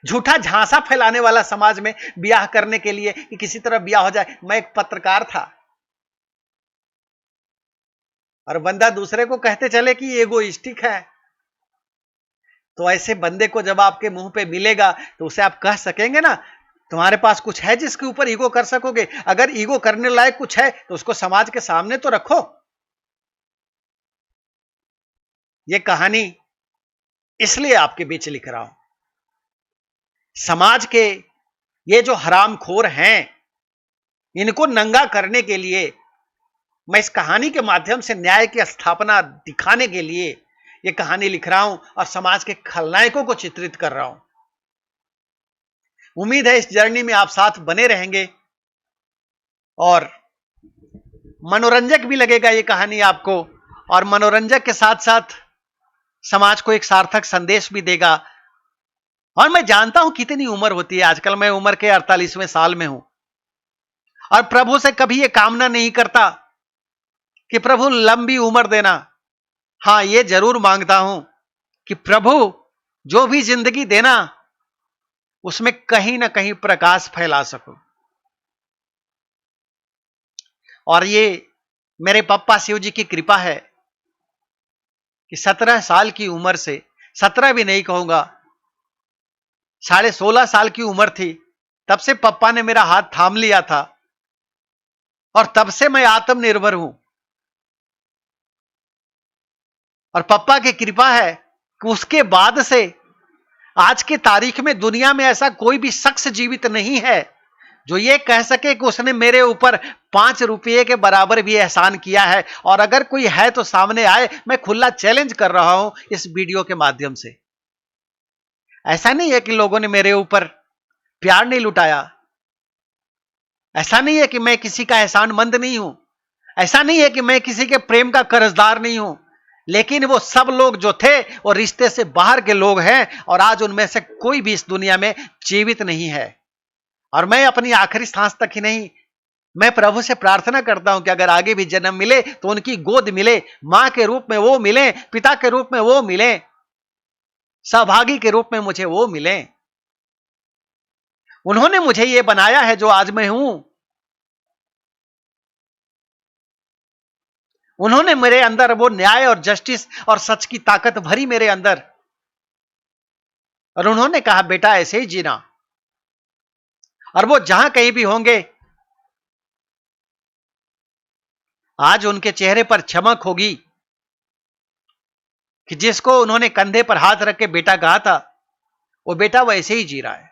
झूठा झांसा फैलाने वाला समाज में ब्याह करने के लिए कि किसी तरह ब्याह हो जाए। मैं एक पत्रकार था और बंदा दूसरे को कहते चले कि एगोइस्टिक है, तो ऐसे बंदे को जब आपके मुंह पे मिलेगा तो उसे आप कह सकेंगे ना तुम्हारे पास कुछ है जिसके ऊपर ईगो कर सकोगे। अगर ईगो करने लायक कुछ है तो उसको समाज के सामने तो रखो। ये कहानी इसलिए आपके बीच लिख रहा हूं, समाज के ये जो हरामखोर हैं इनको नंगा करने के लिए मैं इस कहानी के माध्यम से न्याय की स्थापना दिखाने के लिए ये कहानी लिख रहा हूं और समाज के खलनायकों को चित्रित कर रहा हूं। उम्मीद है इस जर्नी में आप साथ बने रहेंगे और मनोरंजक भी लगेगा ये कहानी आपको, और मनोरंजक के साथ साथ समाज को एक सार्थक संदेश भी देगा। और मैं जानता हूं कितनी उम्र होती है आजकल, मैं उम्र के 48वें साल में हूं और प्रभु से कभी ये कामना नहीं करता कि प्रभु लंबी उम्र देना। हां, ये जरूर मांगता हूं कि प्रभु जो भी जिंदगी देना उसमें कहीं ना कहीं प्रकाश फैला सको। और ये मेरे पप्पा शिव जी की कृपा है कि 17 साल की उम्र से, 17 भी नहीं कहूंगा, 16.5 साल की उम्र थी तब से पप्पा ने मेरा हाथ थाम लिया था और तब से मैं आत्मनिर्भर हूं। और पप्पा की कृपा है कि उसके बाद से आज के तारीख में दुनिया में ऐसा कोई भी शख्स जीवित नहीं है जो ये कह सके कि उसने मेरे ऊपर 5 रुपये के बराबर भी एहसान किया है। और अगर कोई है तो सामने आए, मैं खुला चैलेंज कर रहा हूं इस वीडियो के माध्यम से। ऐसा नहीं है कि लोगों ने मेरे ऊपर प्यार नहीं लुटाया, ऐसा नहीं है कि मैं किसी का एहसानमंद नहीं हूं, ऐसा नहीं है कि मैं किसी के प्रेम का कर्जदार नहीं हूं, लेकिन वो सब लोग जो थे वो रिश्ते से बाहर के लोग हैं और आज उनमें से कोई भी इस दुनिया में जीवित नहीं है। और मैं अपनी आखिरी सांस तक ही नहीं, मैं प्रभु से प्रार्थना करता हूं कि अगर आगे भी जन्म मिले तो उनकी गोद मिले, मां के रूप में वो मिले, पिता के रूप में वो मिले, सहभागी के रूप में मुझे वो मिले। उन्होंने मुझे ये बनाया है जो आज मैं हूं। उन्होंने मेरे अंदर वो न्याय और जस्टिस और सच की ताकत भरी मेरे अंदर, और उन्होंने कहा बेटा ऐसे ही जीना। और वो जहां कहीं भी होंगे आज उनके चेहरे पर चमक होगी कि जिसको उन्होंने कंधे पर हाथ रख के बेटा कहा था वो बेटा वैसे ही जी रहा है।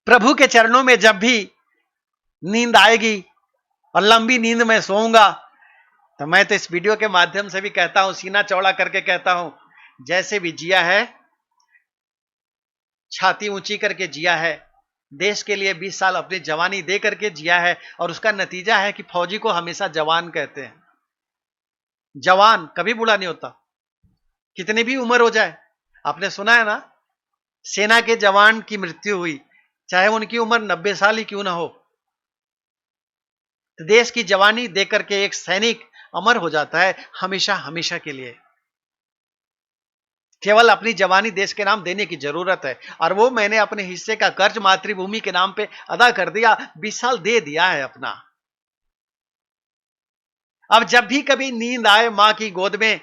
प्रभु के चरणों में जब भी नींद आएगी और लंबी नींद में सोऊंगा तो मैं तो इस वीडियो के माध्यम से भी कहता हूं, सीना चौड़ा करके कहता हूं, जैसे भी जिया है छाती ऊंची करके जिया है, देश के लिए 20 साल अपनी जवानी दे करके जिया है। और उसका नतीजा है कि फौजी को हमेशा जवान कहते हैं। जवान कभी बूढ़ा नहीं होता, कितनी भी उम्र हो जाए। आपने सुना है ना, सेना के जवान की मृत्यु हुई चाहे उनकी उम्र 90 साल ही क्यों ना हो। तो देश की जवानी देकर के एक सैनिक अमर हो जाता है हमेशा हमेशा के लिए। केवल अपनी जवानी देश के नाम देने की जरूरत है, और वो मैंने अपने हिस्से का कर्ज मातृभूमि के नाम पे अदा कर दिया। 20 साल दे दिया है अपना। अब जब भी कभी नींद आए मां की गोद में,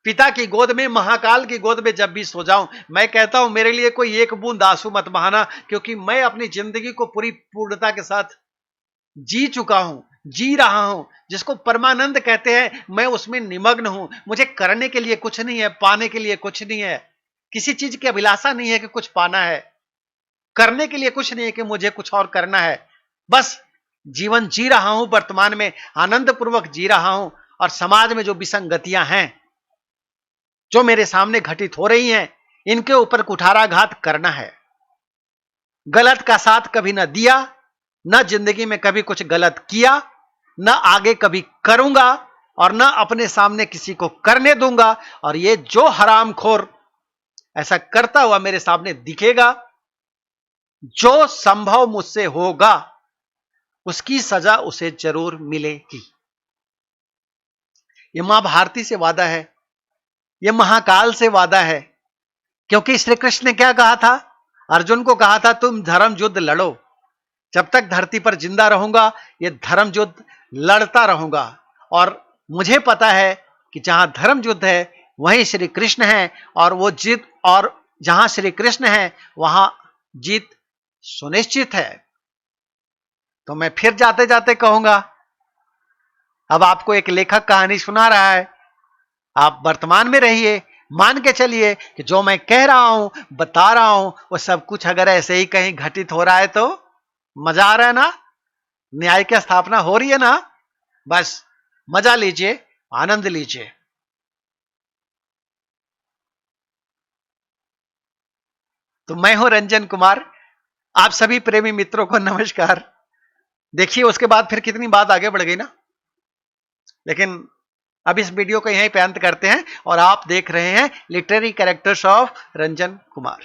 पिता की गोद में, महाकाल की गोद में जब भी सो जाऊं, मैं कहता हूं मेरे लिए कोई एक बूंद आंसू मत बहाना, क्योंकि मैं अपनी जिंदगी को पूरी पूर्णता के साथ जी चुका हूं, जी रहा हूं। जिसको परमानंद कहते हैं, मैं उसमें निमग्न हूं। मुझे करने के लिए कुछ नहीं है, पाने के लिए कुछ नहीं है, किसी चीज की अभिलाषा नहीं है कि कुछ पाना है, करने के लिए कुछ नहीं है कि मुझे कुछ और करना है। बस जीवन जी रहा हूं, वर्तमान में आनंद पूर्वक जी रहा हूं। और समाज में जो विसंगतियां हैं, जो मेरे सामने घटित हो रही हैं, इनके ऊपर कुठाराघात करना है। गलत का साथ कभी ना दिया, न जिंदगी में कभी कुछ गलत किया, न आगे कभी करूंगा, और न अपने सामने किसी को करने दूंगा। और ये जो हरामखोर ऐसा करता हुआ मेरे सामने दिखेगा, जो संभव मुझसे होगा उसकी सजा उसे जरूर मिलेगी। यह मां भारती से वादा है, यह महाकाल से वादा है। क्योंकि श्री कृष्ण ने क्या कहा था? अर्जुन को कहा था, तुम धर्म युद्ध लड़ो। जब तक धरती पर जिंदा रहूंगा, यह धर्म युद्ध लड़ता रहूंगा। और मुझे पता है कि जहां धर्म युद्ध है वहीं श्री कृष्ण है, और वो जीत, और जहां श्री कृष्ण है वहां जीत सुनिश्चित है। तो मैं फिर जाते जाते कहूंगा, अब आपको एक लेखक कहानी सुना रहा है, आप वर्तमान में रहिए, मान के चलिए कि जो मैं कह रहा हूं, बता रहा हूं, वो सब कुछ अगर ऐसे ही कहीं घटित हो रहा है तो मजा आ रहा है ना, न्याय की स्थापना हो रही है ना, बस मजा लीजिए, आनंद लीजिए। तो मैं हूं रंजन कुमार, आप सभी प्रेमी मित्रों को नमस्कार। देखिए उसके बाद फिर कितनी बात आगे बढ़ गई ना, लेकिन अब इस वीडियो को यहीं पे अंत करते हैं, और आप देख रहे हैं literary characters of Ranjan Kumar.